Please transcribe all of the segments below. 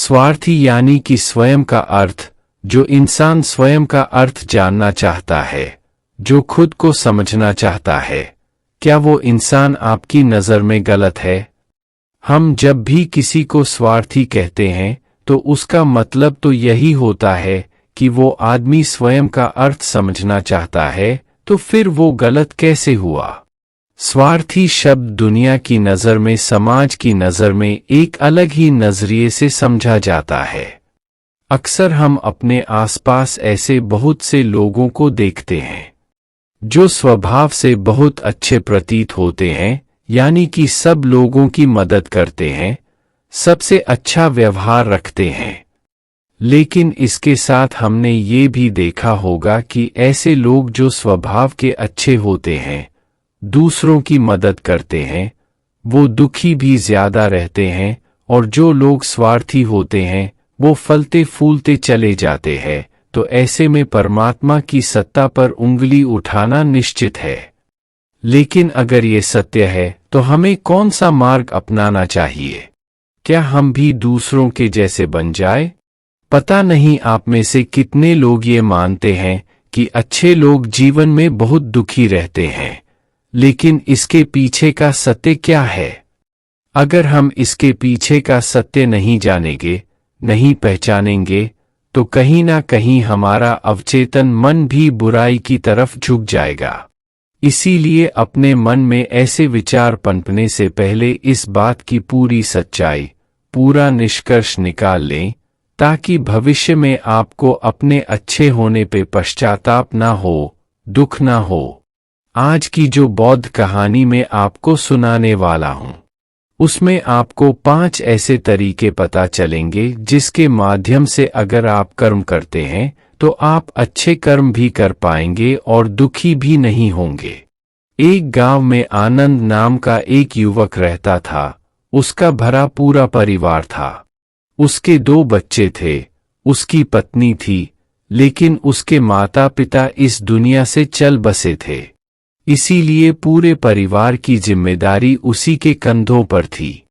स्वार्थी यानी कि स्वयं का अर्थ, जो इंसान स्वयं का अर्थ जानना चाहता है, जो खुद को समझना चाहता है, क्या वो इंसान आपकी नज़र में गलत है? हम जब भी किसी को स्वार्थी कहते हैं तो उसका मतलब तो यही होता है कि वो आदमी स्वयं का अर्थ समझना चाहता है, तो फिर वो गलत कैसे हुआ? स्वार्थी शब्द दुनिया की नज़र में, समाज की नज़र में एक अलग ही नज़रिए से समझा जाता है। अक्सर हम अपने आसपास ऐसे बहुत से लोगों को देखते हैं जो स्वभाव से बहुत अच्छे प्रतीत होते हैं, यानी कि सब लोगों की मदद करते हैं, सबसे अच्छा व्यवहार रखते हैं। लेकिन इसके साथ हमने ये भी देखा होगा कि ऐसे लोग जो स्वभाव के अच्छे होते हैं, दूसरों की मदद करते हैं, वो दुखी भी ज्यादा रहते हैं, और जो लोग स्वार्थी होते हैं वो फलते फूलते चले जाते हैं। तो ऐसे में परमात्मा की सत्ता पर उंगली उठाना निश्चित है। लेकिन अगर ये सत्य है तो हमें कौन सा मार्ग अपनाना चाहिए? क्या हम भी दूसरों के जैसे बन जाए? पता नहीं आप में से कितने लोग ये मानते हैं कि अच्छे लोग जीवन में बहुत दुखी रहते हैं, लेकिन इसके पीछे का सत्य क्या है? अगर हम इसके पीछे का सत्य नहीं जानेंगे, नहीं पहचानेंगे, तो कहीं ना कहीं हमारा अवचेतन मन भी बुराई की तरफ झुक जाएगा। इसीलिए अपने मन में ऐसे विचार पनपने से पहले इस बात की पूरी सच्चाई, पूरा निष्कर्ष निकाल लें, ताकि भविष्य में आपको अपने अच्छे होने पे पश्चाताप ना हो, दुख ना हो। आज की जो बौद्ध कहानी में आपको सुनाने वाला हूं, उसमें आपको 5 ऐसे तरीके पता चलेंगे जिसके माध्यम से अगर आप कर्म करते हैं तो आप अच्छे कर्म भी कर पाएंगे और दुखी भी नहीं होंगे। एक गांव में आनंद नाम का एक युवक रहता था। उसका भरा पूरा परिवार था। उसके 2 बच्चे थे, उसकी पत्नी थी, लेकिन उसके माता पिता इस दुनिया से चल बसे थे। इसीलिए पूरे परिवार की जिम्मेदारी उसी के कंधों पर थी।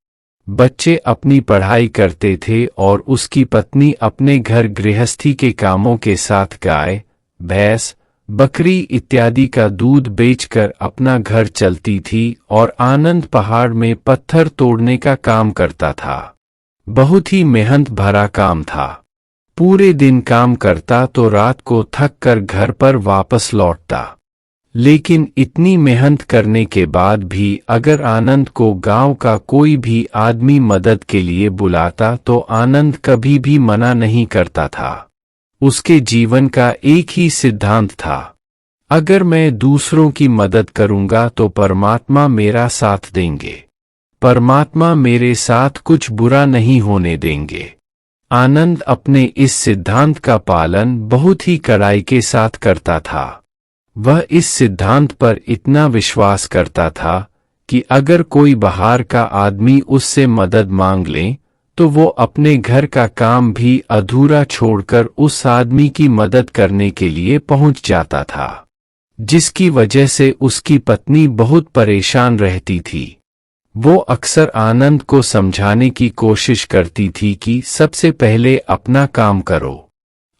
बच्चे अपनी पढ़ाई करते थे और उसकी पत्नी अपने घर गृहस्थी के कामों के साथ गाय, भैंस, बकरी इत्यादि का दूध बेचकर अपना घर चलती थी और आनंद पहाड़ में पत्थर तोड़ने का काम करता था। बहुत ही मेहनत भरा काम था। पूरे दिन काम करता तो रात को थक कर घर पर वापस लौटता। लेकिन इतनी मेहनत करने के बाद भी अगर आनंद को गांव का कोई भी आदमी मदद के लिए बुलाता तो आनंद कभी भी मना नहीं करता था। उसके जीवन का एक ही सिद्धांत था, अगर मैं दूसरों की मदद करूंगा तो परमात्मा मेरा साथ देंगे, परमात्मा मेरे साथ कुछ बुरा नहीं होने देंगे। आनंद अपने इस सिद्धांत का पालन बहुत ही कड़ाई के साथ करता था। वह इस सिद्धांत पर इतना विश्वास करता था कि अगर कोई बाहर का आदमी उससे मदद मांग ले तो वो अपने घर का काम भी अधूरा छोड़कर उस आदमी की मदद करने के लिए पहुंच जाता था, जिसकी वजह से उसकी पत्नी बहुत परेशान रहती थी। वो अक्सर आनंद को समझाने की कोशिश करती थी कि सबसे पहले अपना काम करो,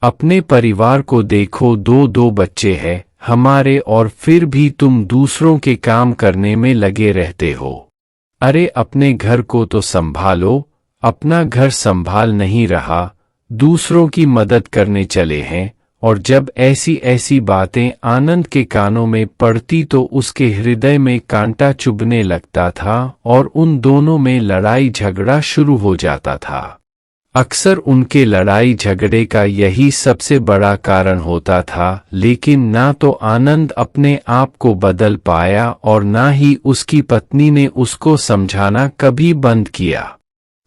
अपने परिवार को देखो, 2 बच्चे हैं हमारे और फिर भी तुम दूसरों के काम करने में लगे रहते हो। अरे अपने घर को तो संभालो, अपना घर संभाल नहीं रहा, दूसरों की मदद करने चले हैं। और जब ऐसी ऐसी बातें आनंद के कानों में पड़ती तो उसके हृदय में कांटा चुभने लगता था और उन दोनों में लड़ाई झगड़ा शुरू हो जाता था। अक्सर उनके लड़ाई झगड़े का यही सबसे बड़ा कारण होता था, लेकिन ना तो आनंद अपने आप को बदल पाया और ना ही उसकी पत्नी ने उसको समझाना कभी बंद किया।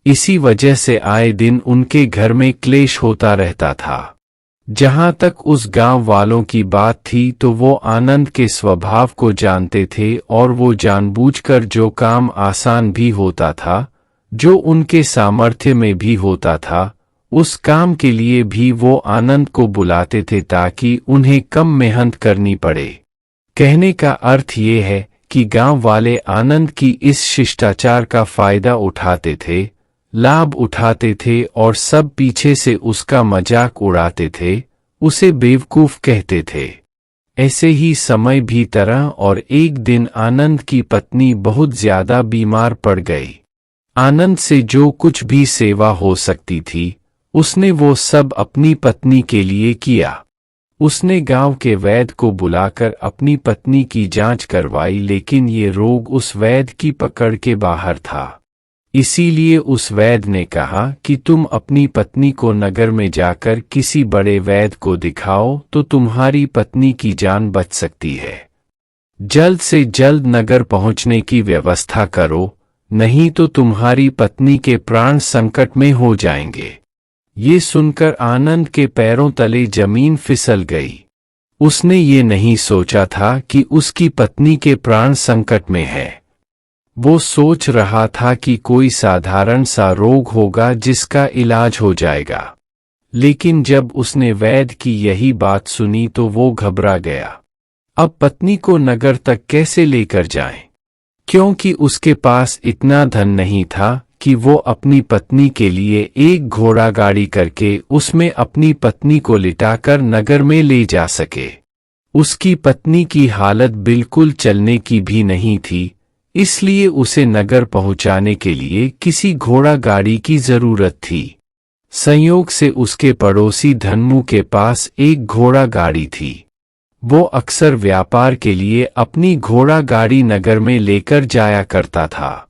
इसी वजह से आए दिन उनके घर में क्लेश होता रहता था। जहां तक उस गांव वालों की बात थी तो वो आनंद के स्वभाव को जानते थे और वो जानबूझकर जो काम आसान भी होता था, जो उनके सामर्थ्य में भी होता था, उस काम के लिए भी वो आनंद को बुलाते थे ताकि उन्हें कम मेहनत करनी पड़े। कहने का अर्थ ये है कि गांव वाले आनंद की इस शिष्टाचार का फायदा उठाते थे, लाभ उठाते थे और सब पीछे से उसका मजाक उड़ाते थे, उसे बेवकूफ कहते थे। ऐसे ही समय भी तरह और एक दिन आनंद की पत्नी बहुत ज्यादा बीमार पड़ गई। आनंद से जो कुछ भी सेवा हो सकती थी, उसने वो सब अपनी पत्नी के लिए किया। उसने गांव के वैद्य को बुलाकर अपनी पत्नी की जांच करवाई, लेकिन ये रोग उस वैद्य की पकड़ के बाहर था। इसीलिए उस वैद्य ने कहा कि तुम अपनी पत्नी को नगर में जाकर किसी बड़े वैद्य को दिखाओ तो तुम्हारी पत्नी की जान बच सकती है। जल्द से जल्द नगर पहुंचने की व्यवस्था करो, नहीं तो तुम्हारी पत्नी के प्राण संकट में हो जाएंगे। ये सुनकर आनंद के पैरों तले जमीन फिसल गई। उसने ये नहीं सोचा था कि उसकी पत्नी के प्राण संकट में है। वो सोच रहा था कि कोई साधारण सा रोग होगा जिसका इलाज हो जाएगा। लेकिन जब उसने वैद्य की यही बात सुनी तो वो घबरा गया। अब पत्नी को नगर तक कैसे लेकर जाएं? क्योंकि उसके पास इतना धन नहीं था कि वो अपनी पत्नी के लिए एक घोड़ा गाड़ी करके उसमें अपनी पत्नी को लिटाकर नगर में ले जा सके। उसकी पत्नी की हालत बिल्कुल चलने की भी नहीं थी, इसलिए उसे नगर पहुंचाने के लिए किसी घोड़ा गाड़ी की जरूरत थी। संयोग से उसके पड़ोसी धन्मू के पास एक घोड़ा गाड़ी थी। वो अक्सर व्यापार के लिए अपनी घोड़ा गाड़ी नगर में लेकर जाया करता था।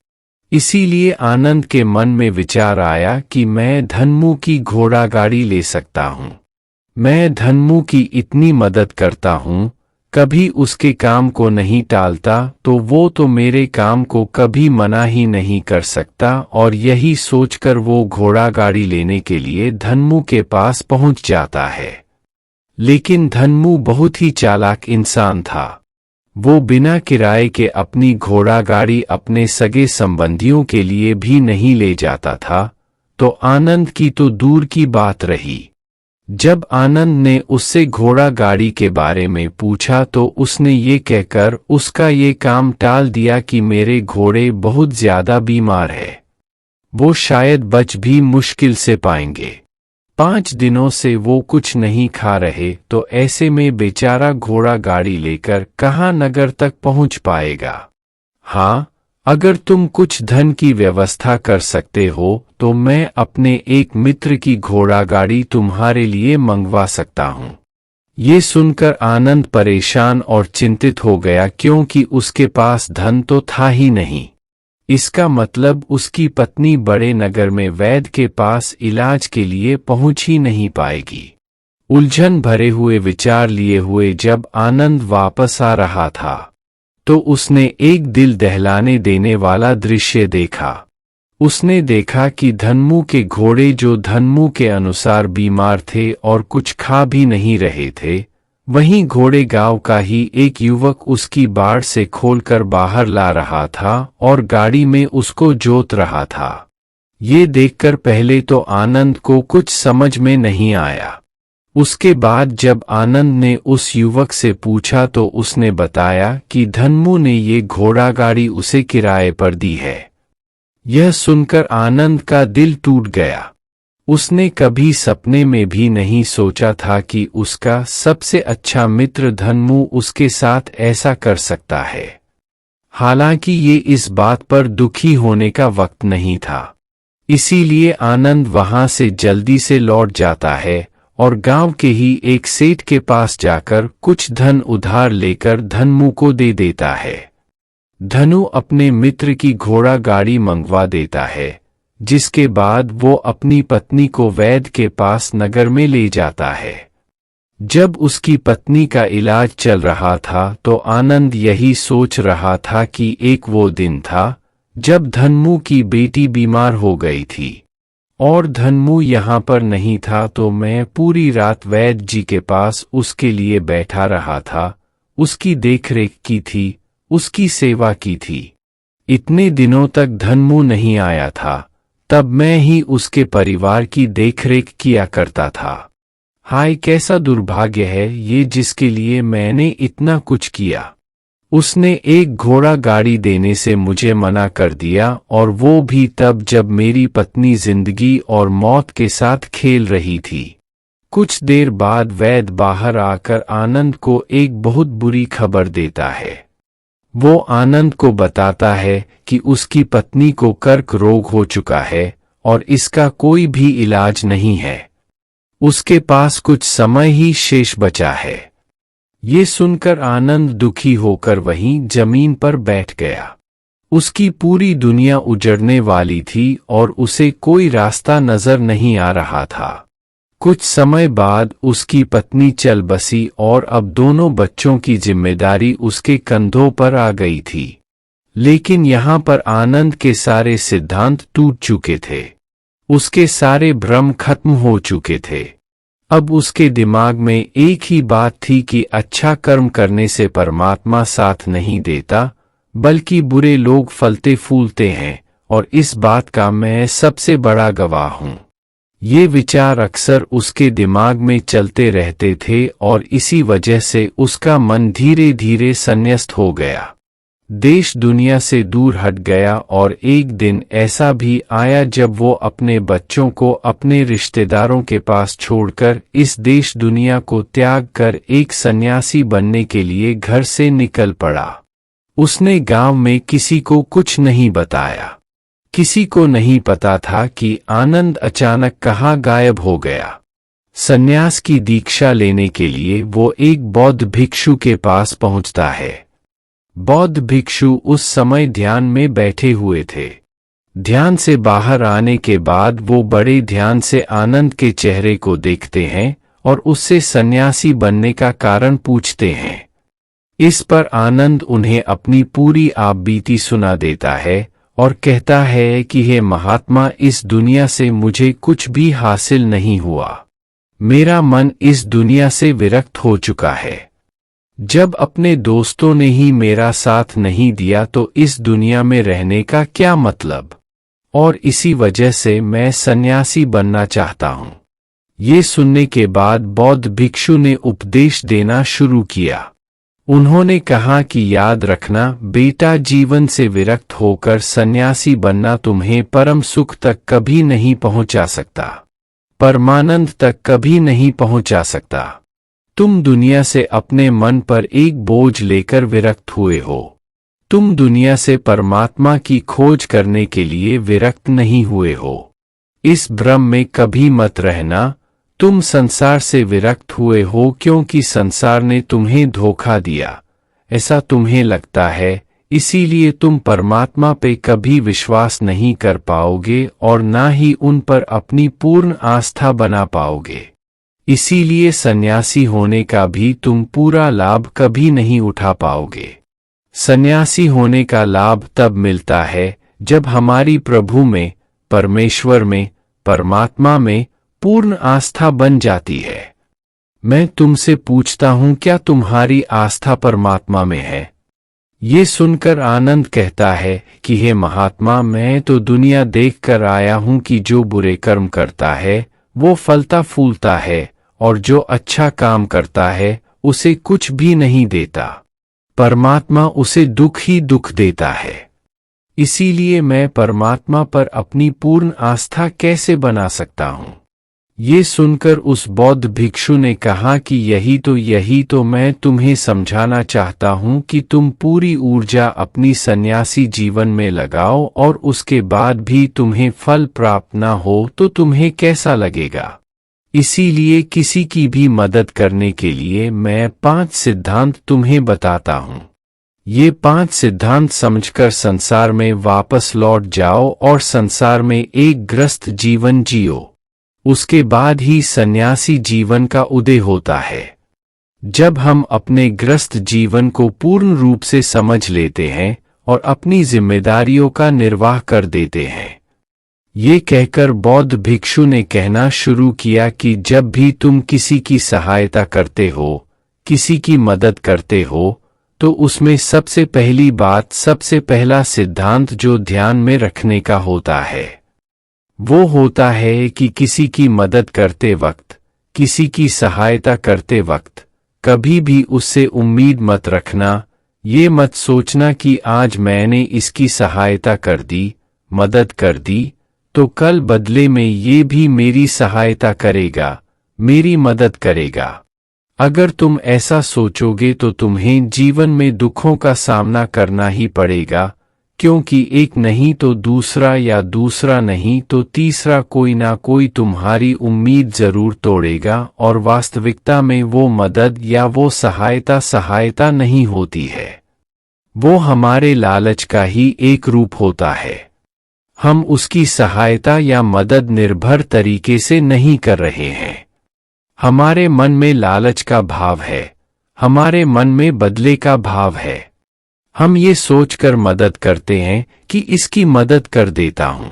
इसीलिए आनंद के मन में विचार आया कि मैं धन्मू की घोड़ा गाड़ी ले सकता हूँ। मैं धन्मू की इतनी मदद करता हूँ, कभी उसके काम को नहीं टालता, तो वो तो मेरे काम को कभी मना ही नहीं कर सकता। और यही सोचकर वो घोड़ा गाड़ी लेने के लिए धन्मू के पास पहुंच जाता है। लेकिन धन्मू बहुत ही चालाक इंसान था। वो बिना किराए के अपनी घोड़ा गाड़ी अपने सगे संबंधियों के लिए भी नहीं ले जाता था, तो आनंद की तो दूर की बात रही। जब आनंद ने उससे घोड़ा गाड़ी के बारे में पूछा तो उसने ये कहकर उसका ये काम टाल दिया कि मेरे घोड़े बहुत ज्यादा बीमार है, वो शायद बच भी मुश्किल से पाएंगे। 5 दिनों से वो कुछ नहीं खा रहे, तो ऐसे में बेचारा घोड़ा गाड़ी लेकर कहाँ नगर तक पहुंच पाएगा। हाँ, अगर तुम कुछ धन की व्यवस्था कर सकते हो तो मैं अपने एक मित्र की घोड़ा गाड़ी तुम्हारे लिए मंगवा सकता हूँ। ये सुनकर आनंद परेशान और चिंतित हो गया, क्योंकि उसके पास धन तो था ही नहीं। इसका मतलब उसकी पत्नी बड़े नगर में वैद्य के पास इलाज के लिए पहुंच ही नहीं पाएगी। उलझन भरे हुए विचार लिए हुए जब आनंद वापस आ रहा था तो उसने एक दिल दहलाने देने वाला दृश्य देखा। उसने देखा कि धन्मू के घोड़े, जो धन्मू के अनुसार बीमार थे और कुछ खा भी नहीं रहे थे, वहीं घोड़े गांव का ही एक युवक उसकी बाड़ से खोलकर बाहर ला रहा था और गाड़ी में उसको जोत रहा था। ये देखकर पहले तो आनंद को कुछ समझ में नहीं आया। उसके बाद जब आनंद ने उस युवक से पूछा तो उसने बताया कि धन्मू ने ये घोड़ा गाड़ी उसे किराए पर दी है। यह सुनकर आनंद का दिल टूट गया। उसने कभी सपने में भी नहीं सोचा था कि उसका सबसे अच्छा मित्र धन्मू उसके साथ ऐसा कर सकता है। हालांकि ये इस बात पर दुखी होने का वक्त नहीं था। इसीलिए आनंद वहां से जल्दी से लौट जाता है और गांव के ही एक सेठ के पास जाकर कुछ धन उधार लेकर धन्मू को दे देता है। धनु अपने मित्र की घोड़ा गाड़ी मंगवा देता है, जिसके बाद वो अपनी पत्नी को वैद्य के पास नगर में ले जाता है। जब उसकी पत्नी का इलाज चल रहा था तो आनंद यही सोच रहा था कि एक वो दिन था जब धन्मू की बेटी बीमार हो गई थी और धन्मू यहाँ पर नहीं था, तो मैं पूरी रात वैद्य जी के पास उसके लिए बैठा रहा था, उसकी देखरेख की थी, उसकी सेवा की थी। इतने दिनों तक धन्मू नहीं आया था, तब मैं ही उसके परिवार की देखरेख किया करता था। हाय, कैसा दुर्भाग्य है ये जिसके लिए मैंने इतना कुछ किया। उसने एक घोड़ा गाड़ी देने से मुझे मना कर दिया, और वो भी तब जब मेरी पत्नी जिंदगी और मौत के साथ खेल रही थी। कुछ देर बाद वैद्य बाहर आकर आनंद को एक बहुत बुरी खबर देता है। वो आनंद को बताता है कि उसकी पत्नी को कर्क रोग हो चुका है और इसका कोई भी इलाज नहीं है। उसके पास कुछ समय ही शेष बचा है। ये सुनकर आनंद दुखी होकर वहीं जमीन पर बैठ गया। उसकी पूरी दुनिया उजड़ने वाली थी और उसे कोई रास्ता नजर नहीं आ रहा था। कुछ समय बाद उसकी पत्नी चल बसी और अब दोनों बच्चों की जिम्मेदारी उसके कंधों पर आ गई थी। लेकिन यहाँ पर आनंद के सारे सिद्धांत टूट चुके थे। उसके सारे भ्रम खत्म हो चुके थे। अब उसके दिमाग में एक ही बात थी कि अच्छा कर्म करने से परमात्मा साथ नहीं देता, बल्कि बुरे लोग फलते फूलते हैं, और इस बात का मैं सबसे बड़ा गवाह हूँ। ये विचार अक्सर उसके दिमाग में चलते रहते थे और इसी वजह से उसका मन धीरे धीरे संन्यस्त हो गया, देश दुनिया से दूर हट गया। और एक दिन ऐसा भी आया जब वो अपने बच्चों को अपने रिश्तेदारों के पास छोड़कर इस देश दुनिया को त्याग कर एक सन्यासी बनने के लिए घर से निकल पड़ा। उसने गांव में किसी को कुछ नहीं बताया। किसी को नहीं पता था कि आनंद अचानक कहाँ गायब हो गया। सन्यास की दीक्षा लेने के लिए वो एक बौद्ध भिक्षु के पास पहुंचता है। बौद्ध भिक्षु उस समय ध्यान में बैठे हुए थे। ध्यान से बाहर आने के बाद वो बड़े ध्यान से आनंद के चेहरे को देखते हैं और उससे सन्यासी बनने का कारण पूछते हैं। इस पर आनंद उन्हें अपनी पूरी आपबीती सुना देता है और कहता है कि हे महात्मा, इस दुनिया से मुझे कुछ भी हासिल नहीं हुआ। मेरा मन इस दुनिया से विरक्त हो चुका है। जब अपने दोस्तों ने ही मेरा साथ नहीं दिया तो इस दुनिया में रहने का क्या मतलब, और इसी वजह से मैं सन्यासी बनना चाहता हूँ। ये सुनने के बाद बौद्ध भिक्षु ने उपदेश देना शुरू किया। उन्होंने कहा कि याद रखना बेटा, जीवन से विरक्त होकर सन्यासी बनना तुम्हें परम सुख तक कभी नहीं पहुंचा सकता, परमानंद तक कभी नहीं पहुंचा सकता। तुम दुनिया से अपने मन पर एक बोझ लेकर विरक्त हुए हो। तुम दुनिया से परमात्मा की खोज करने के लिए विरक्त नहीं हुए हो। इस भ्रम में कभी मत रहना। तुम संसार से विरक्त हुए हो क्योंकि संसार ने तुम्हें धोखा दिया, ऐसा तुम्हें लगता है, इसीलिए तुम परमात्मा पे कभी विश्वास नहीं कर पाओगे और ना ही उन पर अपनी पूर्ण आस्था बना पाओगे। इसीलिए सन्यासी होने का भी तुम पूरा लाभ कभी नहीं उठा पाओगे। सन्यासी होने का लाभ तब मिलता है जब हमारी प्रभु में, परमेश्वर में, परमात्मा में पूर्ण आस्था बन जाती है। मैं तुमसे पूछता हूं, क्या तुम्हारी आस्था परमात्मा में है? ये सुनकर आनंद कहता है कि हे महात्मा, मैं तो दुनिया देखकर आया हूं कि जो बुरे कर्म करता है वो फलता फूलता है, और जो अच्छा काम करता है उसे कुछ भी नहीं देता। परमात्मा उसे दुख ही दुख देता है। इसीलिए मैं परमात्मा पर अपनी पूर्ण आस्था कैसे बना सकता हूँ? ये सुनकर उस बौद्ध भिक्षु ने कहा कि यही तो मैं तुम्हें समझाना चाहता हूँ कि तुम पूरी ऊर्जा अपनी सन्यासी जीवन में लगाओ और उसके बाद भी तुम्हें फल प्राप्त न हो तो तुम्हें कैसा लगेगा। इसीलिए किसी की भी मदद करने के लिए मैं 5 सिद्धांत तुम्हें बताता हूँ। ये 5 सिद्धांत समझकर संसार में वापस लौट जाओ और संसार में एक ग्रस्त जीवन जियो। उसके बाद ही सन्यासी जीवन का उदय होता है। जब हम अपने ग्रस्त जीवन को पूर्ण रूप से समझ लेते हैं और अपनी जिम्मेदारियों का निर्वाह कर देते हैं। ये कहकर बौद्ध भिक्षु ने कहना शुरू किया कि जब भी तुम किसी की सहायता करते हो, किसी की मदद करते हो, तो उसमें सबसे पहली बात, सबसे पहला सिद्धांत जो ध्यान में रखने का होता है वो होता है कि किसी की मदद करते वक्त, किसी की सहायता करते वक्त कभी भी उससे उम्मीद मत रखना ये मत सोचना कि आज मैंने इसकी सहायता कर दी, मदद कर दी, तो कल बदले में ये भी मेरी सहायता करेगा, मेरी मदद करेगा। अगर तुम ऐसा सोचोगे तो तुम्हें जीवन में दुखों का सामना करना ही पड़ेगा, क्योंकि एक नहीं तो दूसरा या दूसरा नहीं तो तीसरा कोई ना कोई तुम्हारी उम्मीद जरूर तोड़ेगा और वास्तविकता में वो मदद या वो सहायता नहीं होती है। वो हमारे लालच का ही एक रूप होता है। हम उसकी सहायता या मदद निर्भर तरीके से नहीं कर रहे हैं। हमारे मन में लालच का भाव है, हमारे मन में बदले का भाव है। हम ये सोचकर मदद करते हैं कि इसकी मदद कर देता हूं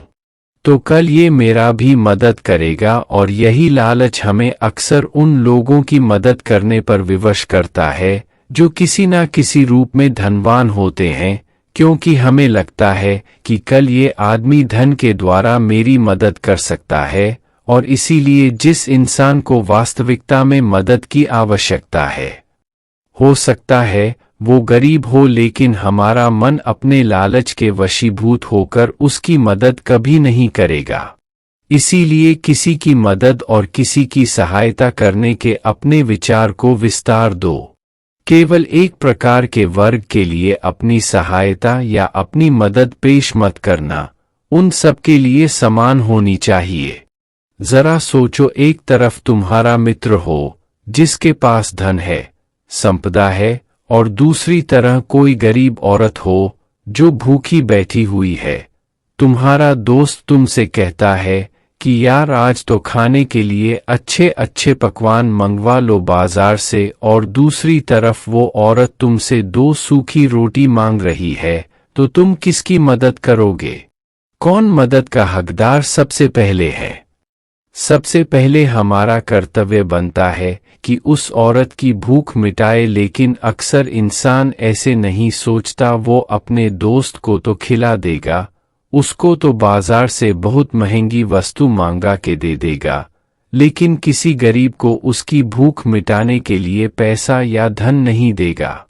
तो कल ये मेरा भी मदद करेगा, और यही लालच हमें अक्सर उन लोगों की मदद करने पर विवश करता है जो किसी ना किसी रूप में धनवान होते हैं, क्योंकि हमें लगता है कि कल ये आदमी धन के द्वारा मेरी मदद कर सकता है, और इसीलिए जिस इंसान को वास्तविकता में मदद की आवश्यकता है, हो सकता है वो गरीब हो, लेकिन हमारा मन अपने लालच के वशीभूत होकर उसकी मदद कभी नहीं करेगा। इसीलिए किसी की मदद और किसी की सहायता करने के अपने विचार को विस्तार दो। केवल एक प्रकार के वर्ग के लिए अपनी सहायता या अपनी मदद पेश मत करना, उन सब के लिए समान होनी चाहिए। जरा सोचो, एक तरफ तुम्हारा मित्र हो जिसके पास धन है, संपदा है, और दूसरी तरह कोई गरीब औरत हो जो भूखी बैठी हुई है। तुम्हारा दोस्त तुमसे कहता है कि यार आज तो खाने के लिए अच्छे अच्छे पकवान मंगवा लो बाजार से, और दूसरी तरफ वो औरत तुमसे 2 सूखी रोटी मांग रही है, तो तुम किसकी मदद करोगे? कौन मदद का हकदार सबसे पहले है? सबसे पहले हमारा कर्तव्य बनता है कि उस औरत की भूख मिटाए, लेकिन अक्सर इंसान ऐसे नहीं सोचता। वो अपने दोस्त को तो खिला देगा, उसको तो बाजार से बहुत महंगी वस्तु मांगा के दे देगा, लेकिन किसी गरीब को उसकी भूख मिटाने के लिए पैसा या धन नहीं देगा।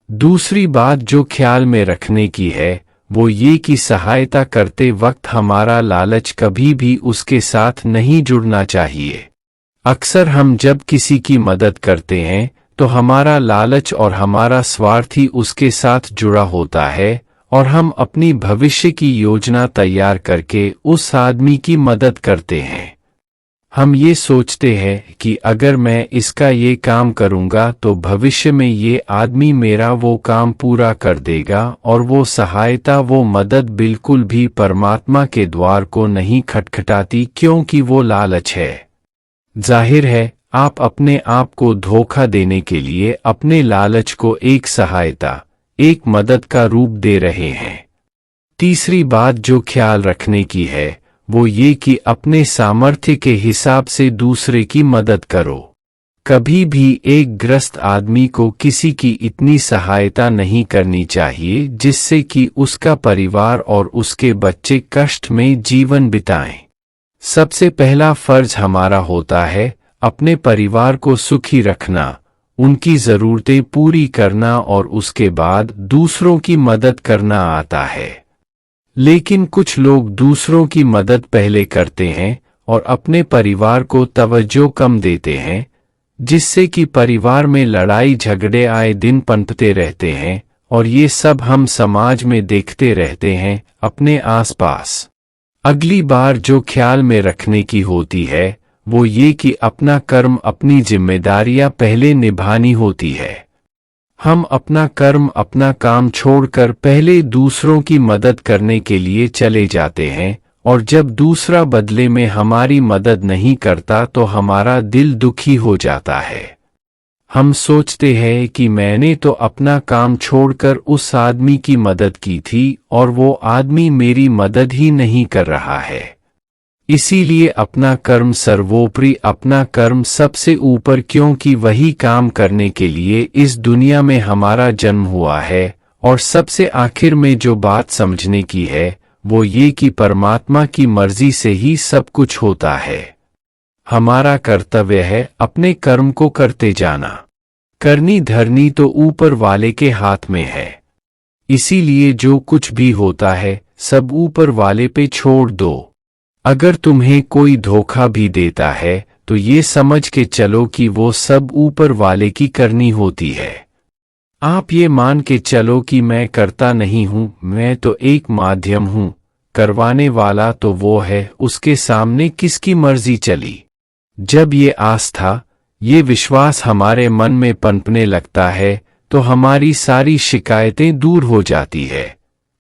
दूसरी बात जो ख्याल में रखने की है वो ये कि सहायता करते वक्त हमारा लालच कभी भी उसके साथ नहीं जुड़ना चाहिए। अक्सर हम जब किसी की मदद करते हैं तो हमारा लालच और हमारा स्वार्थ ही उसके साथ जुड़ा होता है, और हम अपनी भविष्य की योजना तैयार करके उस आदमी की मदद करते हैं। हम ये सोचते हैं कि अगर मैं इसका ये काम करूंगा तो भविष्य में ये आदमी मेरा वो काम पूरा कर देगा, और वो सहायता, वो मदद बिल्कुल भी परमात्मा के द्वार को नहीं खटखटाती, क्योंकि वो लालच है। जाहिर है आप अपने आप को धोखा देने के लिए अपने लालच को एक सहायता, एक मदद का रूप दे रहे हैं। तीसरी बात जो ख्याल रखने की है वो ये कि अपने सामर्थ्य के हिसाब से दूसरे की मदद करो। कभी भी एक ग्रस्त आदमी को किसी की इतनी सहायता नहीं करनी चाहिए जिससे कि उसका परिवार और उसके बच्चे कष्ट में जीवन बिताएं। सबसे पहला फर्ज हमारा होता है अपने परिवार को सुखी रखना, उनकी जरूरतें पूरी करना, और उसके बाद दूसरों की मदद करना आता है। लेकिन कुछ लोग दूसरों की मदद पहले करते हैं और अपने परिवार को तवज्जो कम देते हैं, जिससे कि परिवार में लड़ाई झगड़े आए दिन पनपते रहते हैं, और ये सब हम समाज में देखते रहते हैं अपने आसपास। अगली बार जो ख्याल में रखने की होती है वो ये कि अपना कर्म, अपनी जिम्मेदारियां पहले निभानी होती है। हम अपना कर्म, अपना काम छोड़कर पहले दूसरों की मदद करने के लिए चले जाते हैं, और जब दूसरा बदले में हमारी मदद नहीं करता तो हमारा दिल दुखी हो जाता है। हम सोचते हैं कि मैंने तो अपना काम छोड़कर उस आदमी की मदद की थी और वो आदमी मेरी मदद ही नहीं कर रहा है। इसीलिए अपना कर्म सर्वोपरि, अपना कर्म सबसे ऊपर, क्योंकि वही काम करने के लिए इस दुनिया में हमारा जन्म हुआ है। और सबसे आखिर में जो बात समझने की है वो ये कि परमात्मा की मर्जी से ही सब कुछ होता है। हमारा कर्तव्य है अपने कर्म को करते जाना। करनी धरनी तो ऊपर वाले के हाथ में है। इसीलिए जो कुछ भी होता है सब ऊपर वाले पे छोड़ दो। अगर तुम्हें कोई धोखा भी देता है तो ये समझ के चलो कि वो सब ऊपर वाले की करनी होती है। आप ये मान के चलो कि मैं करता नहीं हूं, मैं तो एक माध्यम हूं, करवाने वाला तो वो है, उसके सामने किसकी मर्जी चली। जब ये आस्था, ये विश्वास हमारे मन में पनपने लगता है तो हमारी सारी शिकायतें दूर हो जाती है,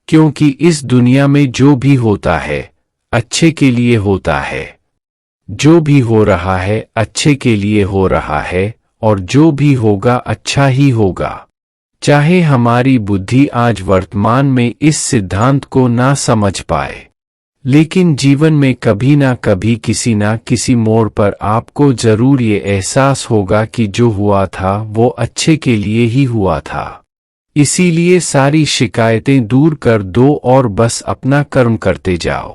क्योंकि इस दुनिया में जो भी होता है अच्छे के लिए होता है। जो भी हो रहा है अच्छे के लिए हो रहा है और जो भी होगा अच्छा ही होगा। चाहे हमारी बुद्धि आज वर्तमान में इस सिद्धांत को ना समझ पाए, लेकिन जीवन में कभी ना कभी किसी ना किसी मोड़ पर आपको जरूर ये एहसास होगा कि जो हुआ था वो अच्छे के लिए ही हुआ था। इसीलिए सारी शिकायतें दूर कर दो और बस अपना कर्म करते जाओ।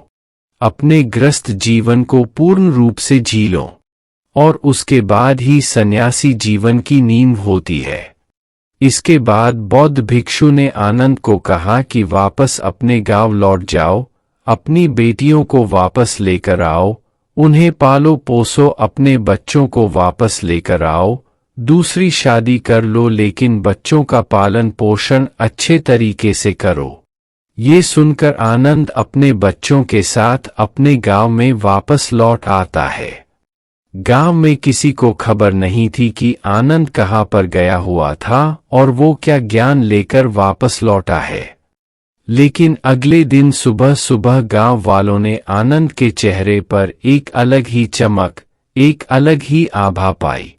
अपने ग्रस्त जीवन को पूर्ण रूप से जी लो और उसके बाद ही सन्यासी जीवन की नींव होती है। इसके बाद बौद्ध भिक्षु ने आनंद को कहा कि वापस अपने गांव लौट जाओ, अपनी बेटियों को वापस लेकर आओ, उन्हें पालो पोसो, अपने बच्चों को वापस लेकर आओ, दूसरी शादी कर लो, लेकिन बच्चों का पालन पोषण अच्छे तरीके से करो। ये सुनकर आनंद अपने बच्चों के साथ अपने गांव में वापस लौट आता है। गांव में किसी को खबर नहीं थी कि आनंद कहाँ पर गया हुआ था और वो क्या ज्ञान लेकर वापस लौटा है। लेकिन अगले दिन सुबह सुबह गांव वालों ने आनंद के चेहरे पर एक अलग ही चमक, एक अलग ही आभा पाई।